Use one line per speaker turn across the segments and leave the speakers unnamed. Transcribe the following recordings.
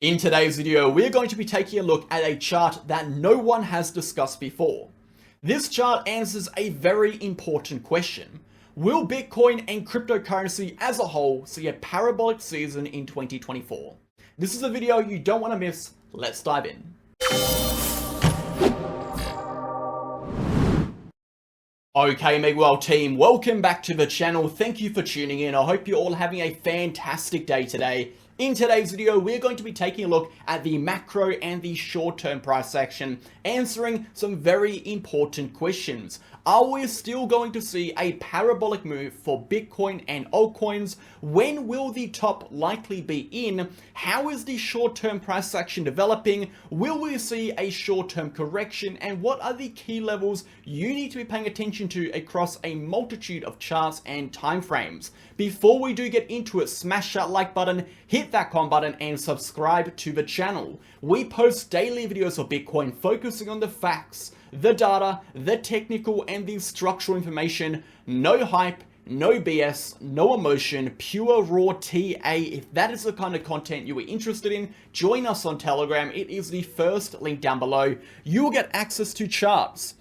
In today's video, we're going to be taking a look at a chart that no one has discussed before. This chart answers a very important question. Will Bitcoin and cryptocurrency as a whole see a parabolic season in 2024? This is a video you don't want to miss. Let's dive in. Okay, MegaWhale team, welcome back to the channel. Thank you for tuning in. I hope you're all having a fantastic day today. In today's video, we're going to be taking a look at the macro and the short-term price action, answering some very important questions. Are we still going to see a parabolic move for Bitcoin and altcoins? When will the top likely be in? How is the short-term price action developing? Will we see a short-term correction? And what are the key levels you need to be paying attention to across a multitude of charts and timeframes? Before we do get into it, smash that like button, hit that comment button, and subscribe to the channel. We post daily videos of Bitcoin focusing on the facts, the data, the technical, and the structural information. No hype, no BS, no emotion, pure raw TA. If that is the kind of content you are interested in, join us on Telegram. It is the first link down below. You will get access to charts,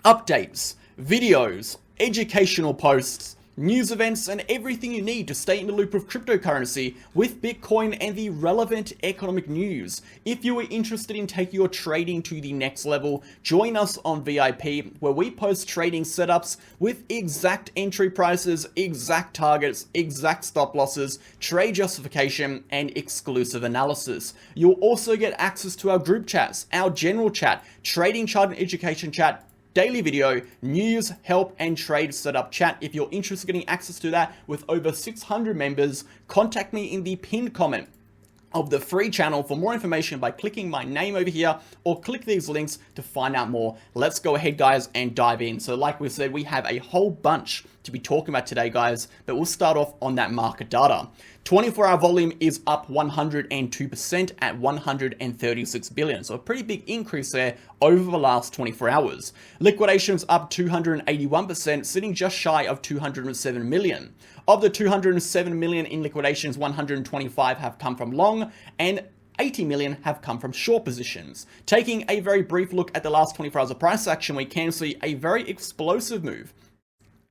updates, videos, educational posts, news events, and everything you need to stay in the loop of cryptocurrency with Bitcoin and the relevant economic news. If you are interested in taking your trading to the next level, join us on VIP, where we post trading setups with exact entry prices, exact targets, exact stop losses, trade justification, and exclusive analysis. You'll also get access to our group chats, our general chat, trading chart and education chat, daily video, news, help, and trade setup chat. If you're interested in getting access to that with over 600 members, contact me in the pinned comment of the free channel for more information by clicking my name over here or click these links to find out more. Let's go ahead, guys, and dive in. So like we said, we have a whole bunch to be talking about today, guys, but we'll start off on that market data. 24-hour volume is up 102% at 136 billion. So a pretty big increase there over the last 24 hours. Liquidations up 281%, sitting just shy of 207 million. Of the 207 million in liquidations, 125 have come from long and 80 million have come from short positions. Taking a very brief look at the last 24 hours of price action, we can see a very explosive move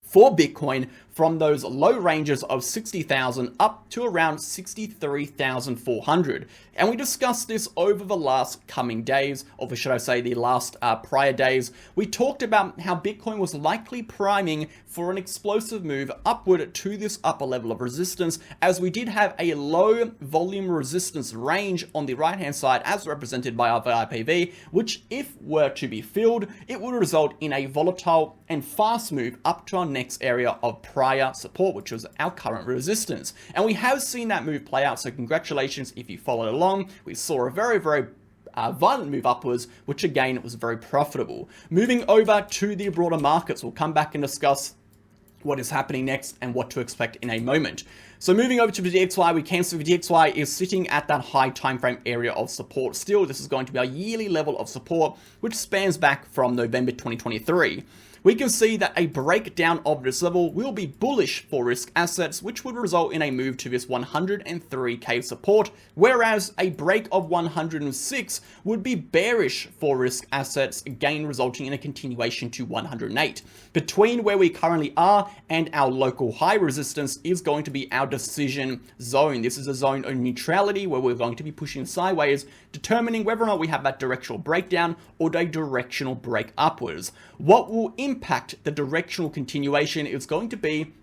for Bitcoin from those low ranges of 60,000 up to around 63,400. And we discussed this over the last coming days, or should I say the last prior days. We talked about how Bitcoin was likely priming for an explosive move upward to this upper level of resistance, as we did have a low volume resistance range on the right hand side as represented by our VIPV, which if were to be filled, it would result in a volatile and fast move up to our next area of prior support, which was our current resistance. And we have seen that move play out, so congratulations if you followed along. We saw a very violent move upwards, which again was very profitable. Moving over to the broader markets, we'll come back and discuss what is happening next and what to expect in a moment. So moving over to the DXY, we can see the DXY is sitting at that high time frame area of support. Still, this is going to be our yearly level of support, which spans back from November 2023. We can see that a breakdown of this level will be bullish for risk assets, which would result in a move to this 103k support, whereas a break of 106 would be bearish for risk assets, again resulting in a continuation to 108. Between where we currently are and our local high resistance is going to be our decision zone. This is a zone of neutrality where we're going to be pushing sideways, determining whether or not we have that directional breakdown or a directional break upwards. What will impact the directional continuation is going to be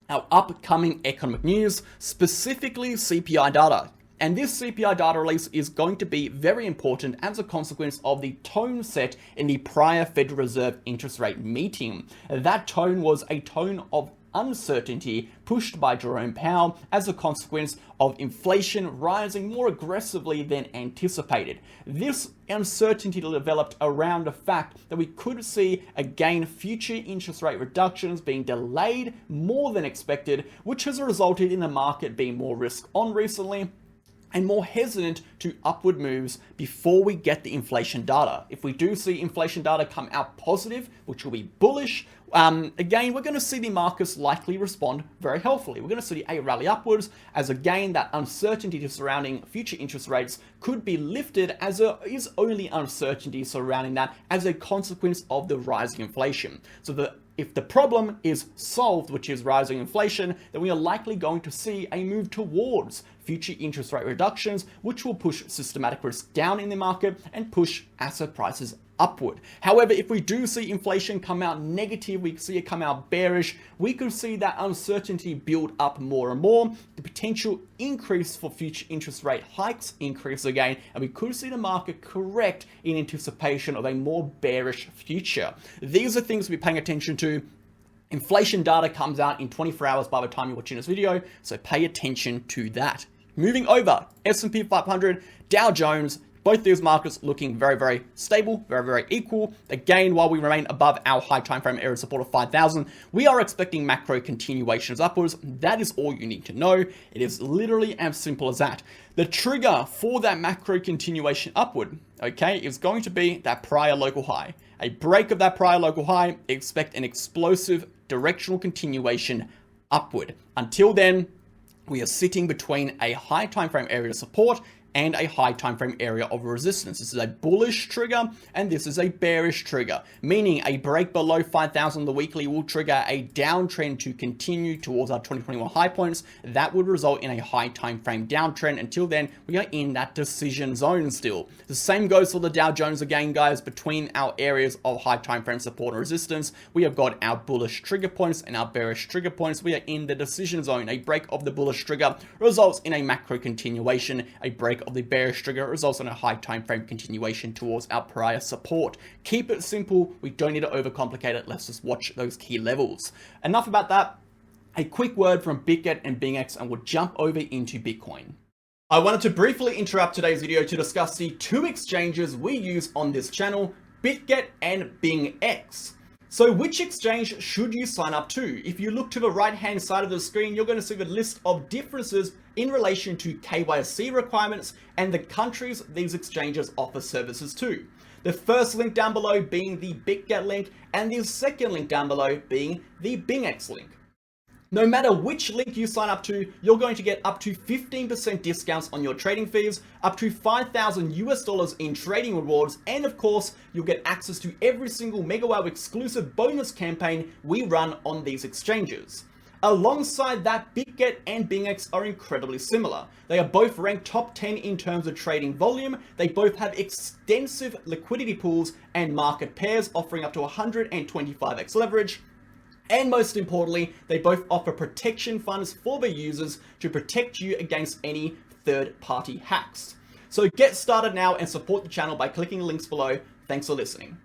our upcoming economic news, specifically CPI data. And this CPI data release is going to be very important as a consequence of the tone set in the prior Federal Reserve interest rate meeting. That tone was a tone of uncertainty pushed by Jerome Powell as a consequence of inflation rising more aggressively than anticipated. This uncertainty developed around the fact that we could see again future interest rate reductions being delayed more than expected, which has resulted in the market being more risk on recently, and more hesitant to upward moves before we get the inflation data. If we do see inflation data come out positive, which will be bullish, again, we're going to see the markets likely respond very healthily. We're going to see a rally upwards as, again, that uncertainty surrounding future interest rates could be lifted, as there is only uncertainty surrounding that as a consequence of the rising inflation. So if the problem is solved, which is rising inflation, then we are likely going to see a move towards future interest rate reductions, which will push systematic risk down in the market and push asset prices upward. However, if we do see inflation come out negative, we see it come out bearish, we could see that uncertainty build up more and more, the potential increase for future interest rate hikes increase again, and we could see the market correct in anticipation of a more bearish future. These are things to be paying attention to. Inflation data comes out in 24 hours by the time you're watching this video, so pay attention to that. Moving over, S&P 500, Dow Jones, both these markets looking very, very stable, very, very equal. Again, while we remain above our high time frame area support of 5,000, we are expecting macro continuations upwards. That is all you need to know. It is literally as simple as that. The trigger for that macro continuation upward, okay, is going to be that prior local high. A break of that prior local high, expect an explosive directional continuation upward. Until then, we are sitting between a high time frame area of support and a high time frame area of resistance. This is a bullish trigger and this is a bearish trigger, meaning a break below 5,000 on the weekly will trigger a downtrend to continue towards our 2021 high points. That would result in a high time frame downtrend. Until then, we are in that decision zone still. The same goes for the Dow Jones again, guys. Between our areas of high time frame support and resistance, we have got our bullish trigger points and our bearish trigger points. We are in the decision zone. A break of the bullish trigger results in a macro continuation. A break of the bearish trigger results in a high time frame continuation towards our prior support. Keep it simple. We don't need to overcomplicate it. Let's just watch those key levels. Enough about that. A quick word from BitGet and BingX, and we'll jump over into Bitcoin. I wanted to briefly interrupt today's video to discuss the two exchanges we use on this channel, BitGet and BingX. So which exchange should you sign up to? If you look to the right hand side of the screen, you're going to see the list of differences in relation to KYC requirements and the countries these exchanges offer services to. The first link down below being the BitGet link, and the second link down below being the BingX link. No matter which link you sign up to, you're going to get up to 15% discounts on your trading fees, up to $5,000 in trading rewards, and of course, you'll get access to every single MegaWhale exclusive bonus campaign we run on these exchanges. Alongside that, BitGet and BingX are incredibly similar. They are both ranked top 10 in terms of trading volume. They both have extensive liquidity pools and market pairs offering up to 125x leverage. And most importantly, they both offer protection funds for their users to protect you against any third-party hacks. So get started now and support the channel by clicking the links below. Thanks for listening.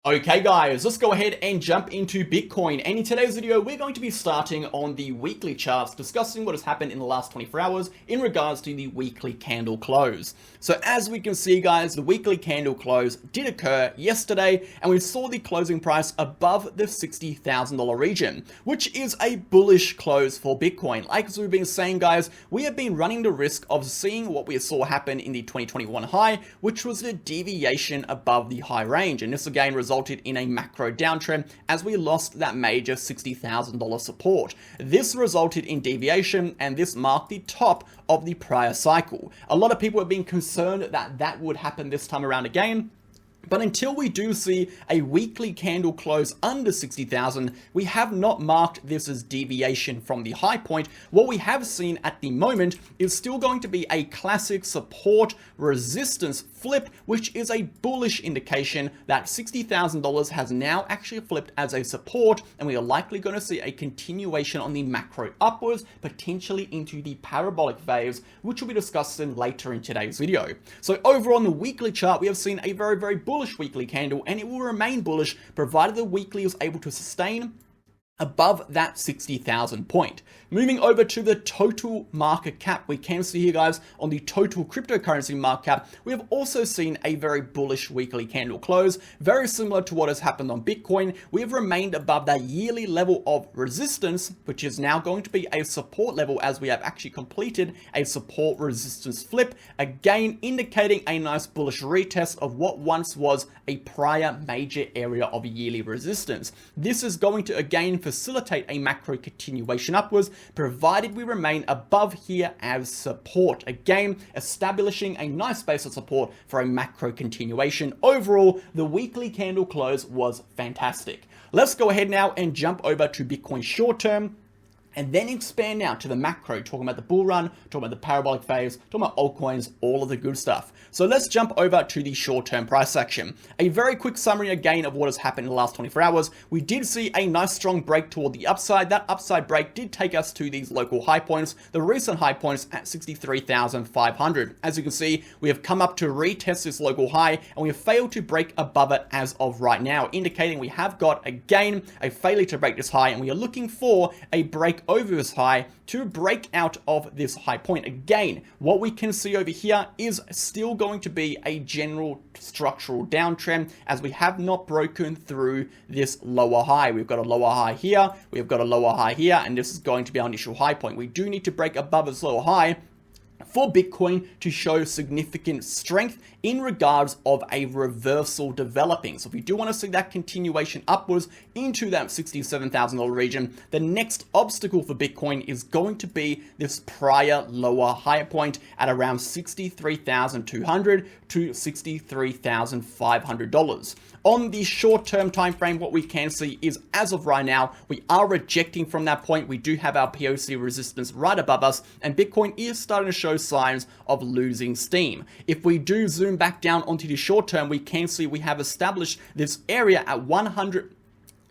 Okay guys, let's go ahead and jump into Bitcoin. And in today's video, we're going to be starting on the weekly charts, discussing what has happened in the last 24 hours in regards to the weekly candle close. So as we can see guys, the weekly candle close did occur yesterday, and we saw the closing price above the $60,000 region, which is a bullish close for Bitcoin. Like as we've been saying guys, we have been running the risk of seeing what we saw happen in the 2021 high, which was the deviation above the high range. And this again resulted in a macro downtrend as we lost that major $60,000 support. This resulted in deviation, and this marked the top of the prior cycle. A lot of people have been concerned that that would happen this time around again. But until we do see a weekly candle close under 60,000, we have not marked this as deviation from the high point. What we have seen at the moment is still going to be a classic support resistance flip, which is a bullish indication that $60,000 has now actually flipped as a support, and we are likely going to see a continuation on the macro upwards, potentially into the parabolic phase, which will be discussed later in today's video. So over on the weekly chart, we have seen a very, very bullish weekly candle, and it will remain bullish provided the weekly is able to sustain above that 60,000 point. Moving over to the total market cap, we can see here, guys, on the total cryptocurrency market cap, we have also seen a very bullish weekly candle close, very similar to what has happened on Bitcoin. We have remained above that yearly level of resistance, which is now going to be a support level, as we have actually completed a support resistance flip, again indicating a nice bullish retest of what once was a prior major area of yearly resistance. This is going to again facilitate a macro continuation upwards, provided we remain above here as support, again establishing a nice base of support for a macro continuation. Overall, the weekly candle close was fantastic. Let's go ahead now and jump over to Bitcoin short term, and then expand now to the macro, talking about the bull run, talking about the parabolic phase, talking about altcoins, all of the good stuff. So let's jump over to the short-term price action. A very quick summary again of what has happened in the last 24 hours. We did see a nice strong break toward the upside. That upside break did take us to these local high points, the recent high points at 63,500. As you can see, we have come up to retest this local high, and we have failed to break above it as of right now, indicating we have got, again, a failure to break this high, and we are looking for a break over this high to break out of this high point. Again, what we can see over here is still going to be a general structural downtrend, as we have not broken through this lower high. We've got a lower high here, we've got a lower high here, and this is going to be our initial high point. We do need to break above this lower high for Bitcoin to show significant strength in regards of a reversal developing. So if you do want to see that continuation upwards into that $67,000 region, the next obstacle for Bitcoin is going to be this prior lower high point at around $63,200 to $63,500. On the short-term time frame, what we can see is, as of right now, we are rejecting from that point. We do have our POC resistance right above us, and Bitcoin is starting to show signs of losing steam. If we do zoom back down onto the short term, we can see we have established this area at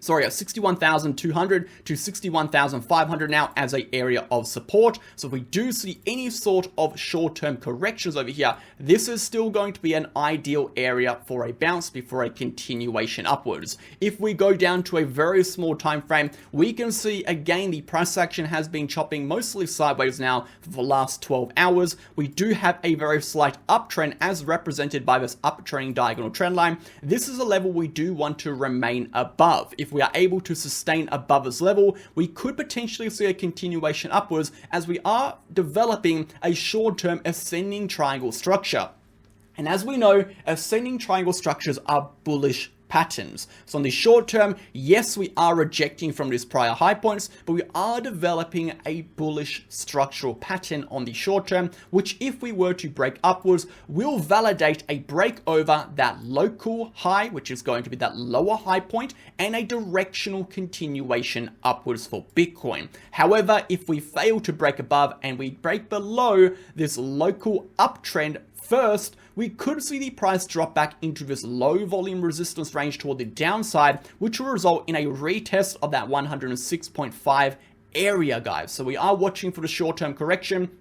61,200 to 61,500 now as an area of support. So if we do see any sort of short-term corrections over here, this is still going to be an ideal area for a bounce before a continuation upwards. If we go down to a very small time frame, we can see again the price action has been chopping mostly sideways now for the last 12 hours. We do have a very slight uptrend as represented by this uptrending diagonal trend line. This is a level we do want to remain above. If we are able to sustain above this level, we could potentially see a continuation upwards, as we are developing a short-term ascending triangle structure. And as we know, ascending triangle structures are bullish patterns. So on the short term, yes, we are rejecting from these prior high points, but we are developing a bullish structural pattern on the short term, which if we were to break upwards, will validate a break over that local high, which is going to be that lower high point, and a directional continuation upwards for Bitcoin. However, if we fail to break above and we break below this local uptrend first, we could see the price drop back into this low volume resistance range toward the downside, which will result in a retest of that 106.5 area, guys. So we are watching for the short-term correction.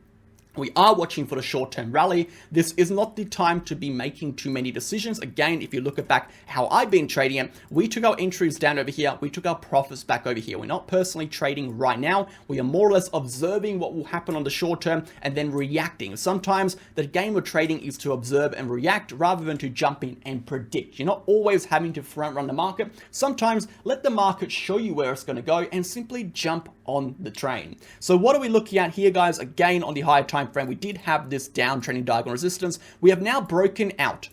We are watching for the short-term rally. This is not the time to be making too many decisions. Again, if you look at back how I've been trading it, we took our entries down over here. We took our profits back over here. We're not personally trading right now. We are more or less observing what will happen on the short term and then reacting. Sometimes the game of trading is to observe and react rather than to jump in and predict. You're not always having to front run the market. Sometimes let the market show you where it's going to go and simply jump on the train. So what are we looking at here, guys? Again, on the higher time frame, we did have this downtrending diagonal resistance. We have now broken out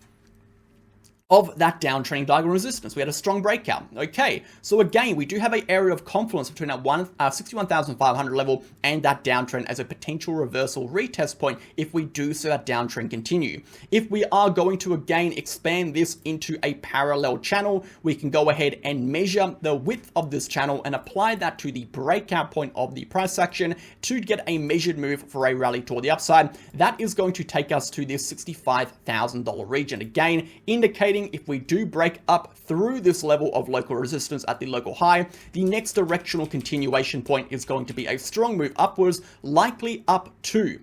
of that downtrending diagonal resistance. We had a strong breakout. Okay, so again, we do have an area of confluence between that 61,500 level and that downtrend as a potential reversal retest point if we do see that downtrend continue. If we are going to again expand this into a parallel channel, we can go ahead and measure the width of this channel and apply that to the breakout point of the price action to get a measured move for a rally toward the upside. That is going to take us to this $65,000 region. Again, indicating if we do break up through this level of local resistance at the local high, the next directional continuation point is going to be a strong move upwards, likely up to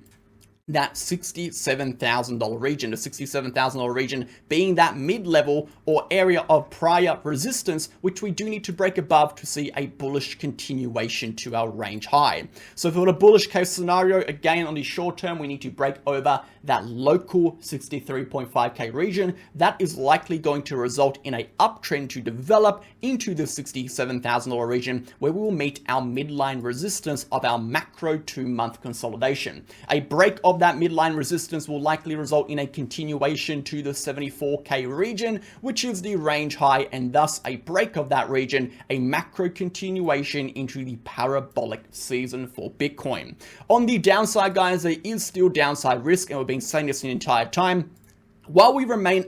that $67,000 region, the $67,000 region being that mid-level or area of prior resistance, which we do need to break above to see a bullish continuation to our range high. So for the bullish case scenario, again, on the short term, we need to break over that local 63.5K region. That is likely going to result in an uptrend to develop into the $67,000 region, where we will meet our midline resistance of our macro 2-month consolidation. A break of that midline resistance will likely result in a continuation to the 74K region, which is the range high, and thus a break of that region, a macro continuation into the parabolic season for Bitcoin. On the downside, guys, there is still downside risk, and we've been saying this the entire time. While we remain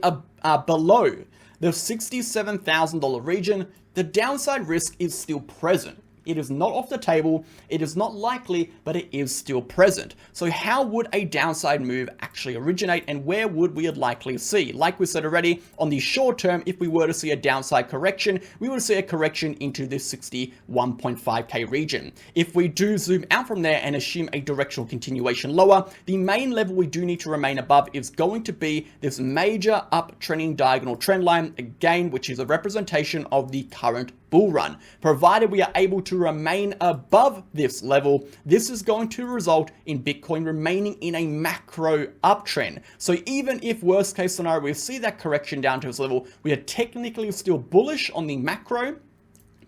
below the $67,000 region, the downside risk is still present. It is not off the table, it is not likely, but it is still present. So how would a downside move actually originate, and where would we likely see? Like we said already, on the short term, if we were to see a downside correction, we would see a correction into the 61.5K region. If we do zoom out from there and assume a directional continuation lower, the main level we do need to remain above is going to be this major uptrending diagonal trend line, again, which is a representation of the current bull run. Provided we are able to remain above this level, this is going to result in Bitcoin remaining in a macro uptrend. So even if worst case scenario, we see that correction down to this level, we are technically still bullish on the macro,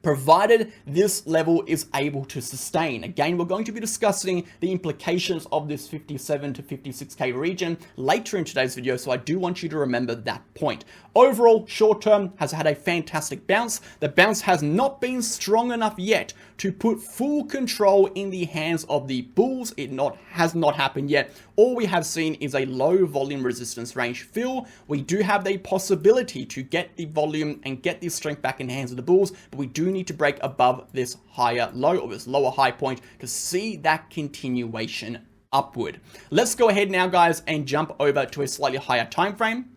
provided this level is able to sustain. Again, we're going to be discussing the implications of this 57 to 56K region later in today's video, so I do want you to remember that point. Overall, short term has had a fantastic bounce. The bounce has not been strong enough yet to put full control in the hands of the bulls. It has not happened yet. All we have seen is a low volume resistance range fill. We do have the possibility to get the volume and get the strength back in the hands of the bulls, but we do need to break above this higher low or this lower high point to see that continuation upward. Let's go ahead now, guys, and jump over to a slightly higher time frame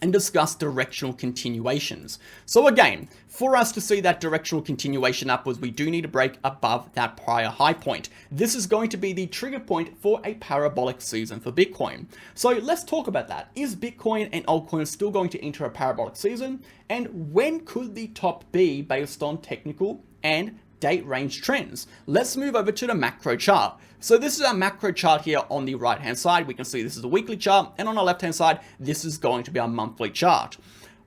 and discuss directional continuations. So again, for us to see that directional continuation upwards, we do need to break above that prior high point. This is going to be the trigger point for a parabolic season for Bitcoin. So let's talk about that. Is Bitcoin and altcoins still going to enter a parabolic season? And when could the top be based on technical and date range trends? Let's move over to the macro chart. So this is our macro chart here on the right hand side. We can see this is a weekly chart, and on our left hand side, this is going to be our monthly chart.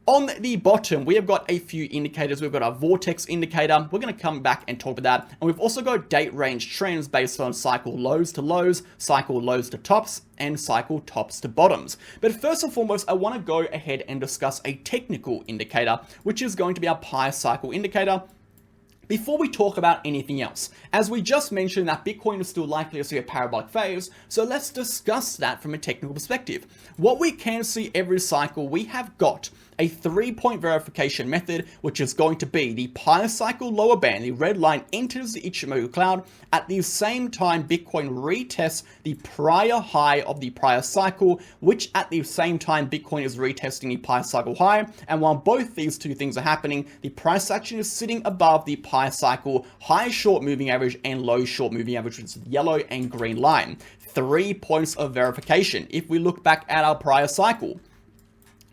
On the bottom, we have got a few indicators. We've got our Vortex indicator. We're going to come back and talk about that. And we've also got date range trends based on cycle lows to lows, cycle lows to tops, and cycle tops to bottoms. But first and foremost, I want to go ahead and discuss a technical indicator, which is going to be our Pi cycle indicator, before we talk about anything else. As we just mentioned, that Bitcoin is still likely to see a parabolic phase, so let's discuss that from a technical perspective. What we can see every cycle, we have got a 3-point verification method, which is going to be the Pi cycle lower band. The red line enters the Ichimoku cloud. At the same time, Bitcoin retests the prior high of the prior cycle, which at the same time, Bitcoin is retesting the Pi cycle high. And while both these two things are happening, the price action is sitting above the Pi cycle high short moving average and low short moving average, which is the yellow and green line. 3 points of verification. If we look back at our prior cycle,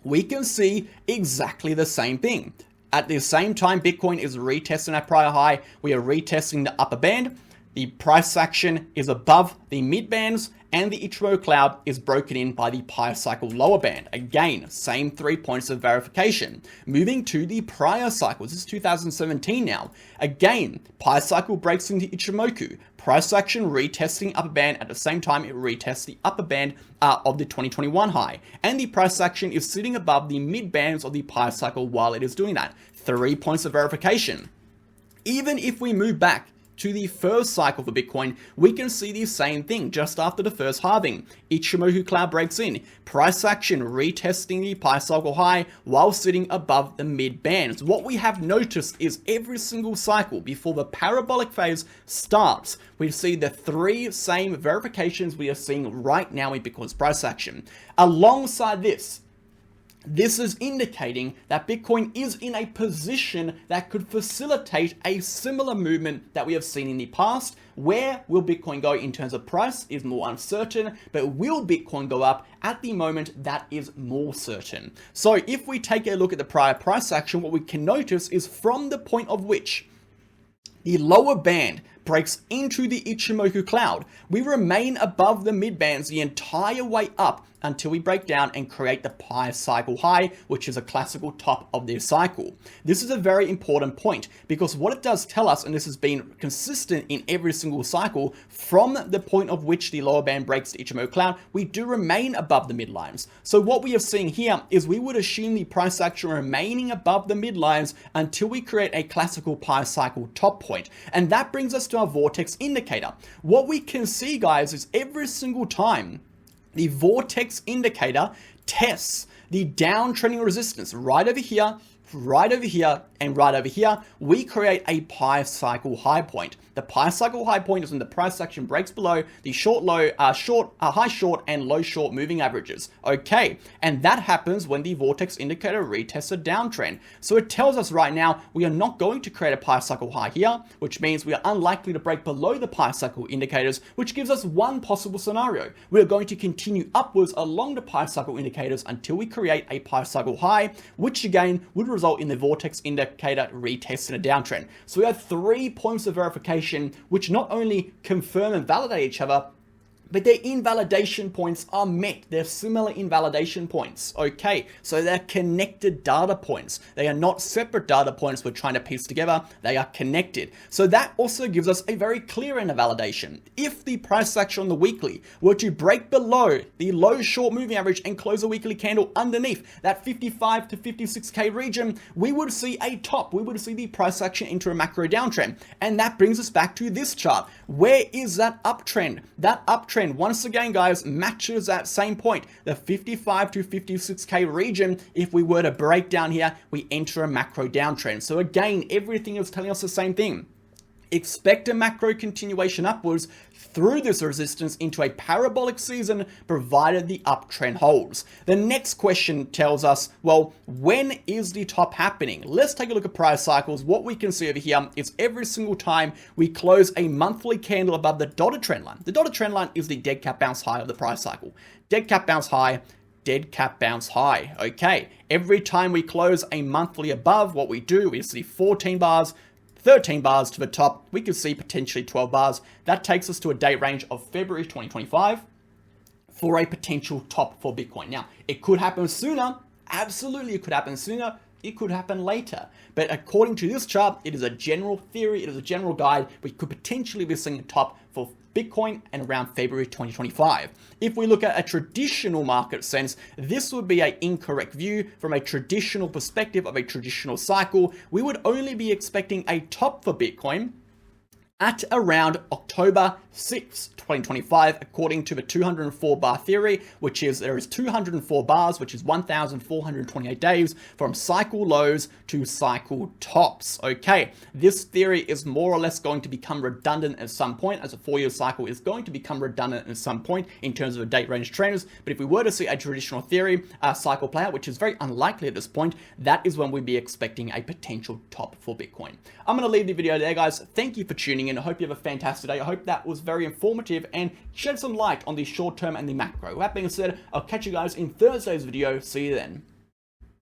we can see exactly the same thing. At the same time, Bitcoin is retesting our prior high. We are retesting the upper band. The price action is above the mid bands, and the Ichimoku cloud is broken in by the Pi cycle lower band. Again, same 3 points of verification. Moving to the prior cycle, this is 2017 now. Again, Pi cycle breaks into Ichimoku. Price action retesting upper band. At the same time, it retests the upper band of the 2021 high. And the price action is sitting above the mid bands of the Pi cycle while it is doing that. 3 points of verification. Even if we move back to the first cycle for Bitcoin, we can see the same thing just after the first halving. Ichimoku cloud breaks in. Price action retesting the Pi cycle high while sitting above the mid bands. What we have noticed is every single cycle before the parabolic phase starts, we see the 3 same verifications we are seeing right now in Bitcoin's price action. Alongside this, This is indicating that Bitcoin is in a position that could facilitate a similar movement that we have seen in the past. Where will Bitcoin go in terms of price is more uncertain, but will Bitcoin go up? At the moment, that is more certain. So if we take a look at the prior price action, what we can notice is from the point of which the lower band breaks into the Ichimoku cloud, we remain above the mid bands the entire way up until we break down and create the pi cycle high, which is a classical top of this cycle. This is a very important point because what it does tell us, and this has been consistent in every single cycle, from the point of which the lower band breaks the Ichimoku cloud, we do remain above the midlines. So what we are seeing here is we would assume the price action remaining above the midlines until we create a classical pi cycle top point. And that brings us to our Vortex indicator. What we can see, guys, is every single time the Vortex indicator tests the downtrending resistance right over here, right over here, and right over here, we create a pi cycle high point. The pi cycle high point is when the price action breaks below the high short and low short moving averages. Okay, and that happens when the Vortex indicator retests a downtrend. So it tells us right now we are not going to create a pi cycle high here, which means we are unlikely to break below the pi cycle indicators, which gives us one possible scenario. We are going to continue upwards along the pi cycle indicators until we create a pi cycle high, which again would result in the Vortex indicator retesting a downtrend. So we have 3 points of verification which not only confirm and validate each other, but their invalidation points are met. They're similar invalidation points. Okay, so they're connected data points. They are not separate data points we're trying to piece together. They are connected. So that also gives us a very clear invalidation. If the price action on the weekly were to break below the low short moving average and close a weekly candle underneath that 55 to 56K region, we would see a top. We would see the price action enter a macro downtrend. And that brings us back to this chart. Where is that uptrend? That uptrend, once again, guys, matches that same point, the 55 to 56K region. If we were to break down here, we enter a macro downtrend. So again, everything is telling us the same thing. Expect a macro continuation upwards through this resistance into a parabolic season, provided the uptrend holds. The next question tells us, well, when is the top happening? Let's take a look at price cycles. What we can see over here is every single time we close a monthly candle above the dotted trend line. The dotted trend line is the dead cat bounce high of the price cycle. Dead cat bounce high, dead cat bounce high. Okay, every time we close a monthly above, what we do is see 14 bars, 13 bars to the top, we could see potentially 12 bars. That takes us to a date range of February 2025 for a potential top for Bitcoin. Now, it could happen sooner. Absolutely, it could happen sooner. It could happen later. But according to this chart, it is a general theory. It is a general guide. We could potentially be seeing a top for Bitcoin and around February 2025. If we look at a traditional market sense, this would be an incorrect view. From a traditional perspective of a traditional cycle, we would only be expecting a top for Bitcoin at around October 6th, 2025, according to the 204 bar theory, which is there is 204 bars, which is 1,428 days from cycle lows to cycle tops. Okay, this theory is more or less going to become redundant at some point, as a 4-year cycle is going to become redundant at some point in terms of date range trends. But if we were to see a traditional theory cycle play out, which is very unlikely at this point, that is when we'd be expecting a potential top for Bitcoin. I'm going to leave the video there, guys. Thank you for tuning in. I hope you have a fantastic day. I hope that was very informative and shed some light on the short term and the macro. With that being said, I'll catch you guys in Thursday's video. See you then.